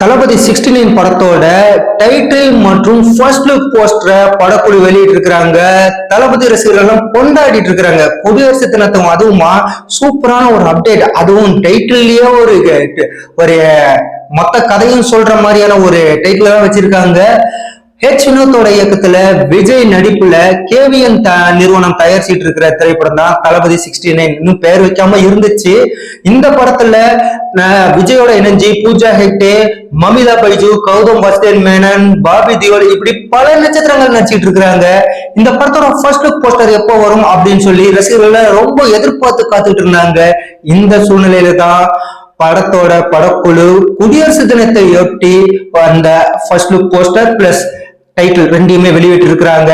தளபதி 69 படத்தோட டைட்டில் மற்றும் first look போஸ்டரை படக்குழு வெளியிட்டு இருக்கிறாங்க. தளபதி ரசிகர்கள் எல்லாம் கொண்டாடிட்டு இருக்கிறாங்க. குடியரசு தினத்தும் அதுவுமா சூப்பரான ஒரு அப்டேட். அதுவும் டைட்டில்லயே ஒரு மொத்த கதையும் சொல்ற மாதிரியான ஒரு டைட்டில் தான் வச்சிருக்காங்க. வினோத்தோட இயக்கத்துல விஜய் நடிப்புல கேவிஎன் நிறுவனம் தயாரிச்சிட்டு இருக்கிற திரைப்படம் தான் தளபதி 69. இன்னும் பெயர் வைக்காம இருந்துச்சு. இந்த படத்துல விஜயோட இணைஞ்சி பூஜா ஹெக்டே, மமிதா பைஜு, கௌதம் வாசுதேவ் மேனன், பாபி தியோல் இப்படி பல நட்சத்திரங்கள் நடிச்சிட்டு இருக்கிறாங்க. இந்த படத்தோட ஃபர்ஸ்ட் லுக் போஸ்டர் எப்போ வரும் அப்படின்னு சொல்லி ரசிகர்கள் ரொம்ப எதிர்பார்த்து காத்துட்டு இருந்தாங்க. இந்த சூழ்நிலையில தான் படத்தோட படக்குழு குடியரசு தினத்தையொட்டி அந்த first look poster plus title ரெண்டையுமே வெளியிட்டு இருக்கிறாங்க.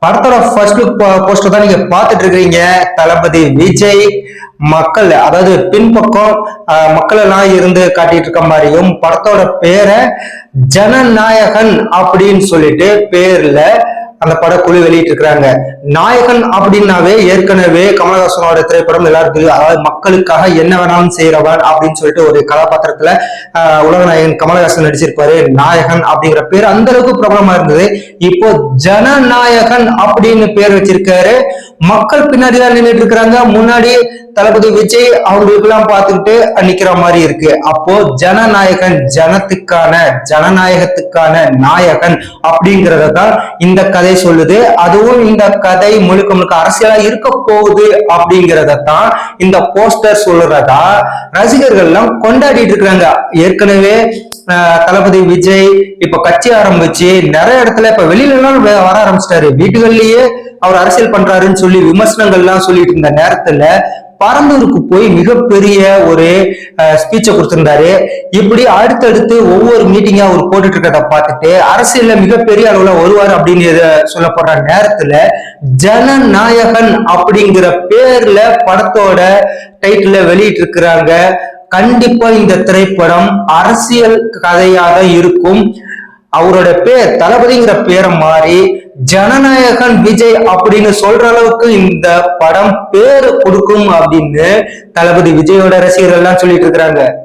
படத்தோட ஃபர்ஸ்ட் லுக் போஸ்டர் தான் நீங்க பாத்துட்டு இருக்கீங்க. தளபதி விஜய் மக்கள், அதாவது பின்பக்கம் மக்கள் எல்லாம் இருந்து காட்டிட்டு இருக்க மாதிரியும் படத்தோட பேரை ஜனநாயகன் அப்படின்னு சொல்லிட்டு பேர்ல அந்த படக்குழு வெளியிட்டு இருக்கிறாங்க. நாயகன் அப்படின்னாவே ஏற்கனவே கமலஹாசனோட திரைப்படம் எல்லாருக்கும், அதாவது மக்களுக்காக என்ன வேணாலும் செய்யறவன் அப்படின்னு சொல்லிட்டு ஒரு கதாபாத்திரத்துல உலகநாயகன் கமலஹாசன் நடிச்சிருப்பாரு. நாயகன் அப்படிங்கிற பேர் அந்த அளவுக்கு பிரபலமா இருந்தது. இப்போ ஜனநாயகன் அப்படின்னு பேர் வச்சிருக்காரு. மக்கள் பின்னாடி தான் நின்றுட்டு இருக்கிறாங்க. முன்னாடி தளபதி விஜய் அவங்களுக்கு எல்லாம் பார்த்துக்கிட்டு நிக்கிற மாதிரி இருக்கு. அப்போ ஜனநாயகன், ஜனத்துக்கான, ஜனநாயகத்துக்கான நாயகன் அப்படிங்கறத தான் இந்த கதை சொல்லுது. அதுவும் இந்த கதை முழுக்க முழுக்க அரசியலா இருக்க போகுது அப்படிங்கறத தான் இந்த போஸ்டர் சொல்றதா ரசிகர்கள் எல்லாம் கொண்டாடிட்டு இருக்காங்க. ஏற்கனவே தளபதி விஜய் இப்ப கட்சி ஆரம்பிச்சு நிறைய இடத்துல இப்ப வெளியில எல்லாம் வர ஆரம்பிச்சிட்டாரு. வீட்டுகள்லயே அவர் அரசியல் பண்றாருன்னு சொல்லி விமர்சனங்கள் எல்லாம் சொல்லிட்டு இருந்த நேரத்துல பரந்தூருக்கு போய் மிகப்பெரிய ஒரு ஸ்பீச்சை கொடுத்திருந்தாரு. இப்படி அடுத்தடுத்து ஒவ்வொரு மீட்டிங்கா அவர் போட்டுட்டு இருக்கிறத பார்த்துட்டு அரசியல்ல மிகப்பெரிய அளவுல வருவார் அப்படின்னு சொல்லப்படுற நேரத்துல ஜனநாயகன் அப்படிங்கிற பேர்ல படத்தோட டைட்டில வெளியிட்டு இருக்கிறாங்க. கண்டிப்பா இந்த திரைப்படம் அரசியல் கதையாக இருக்கும். அவரோட பேர் தளபதிங்கிற பேரை மாறி ஜனநாயகன் விஜய் அப்படின்னு சொல்ற அளவுக்கு இந்த படம் பேரு கொடுக்கும் அப்படின்னு தளபதி விஜயோட ரசிகர்கள் எல்லாம் சொல்லிட்டு இருக்கிறாங்க.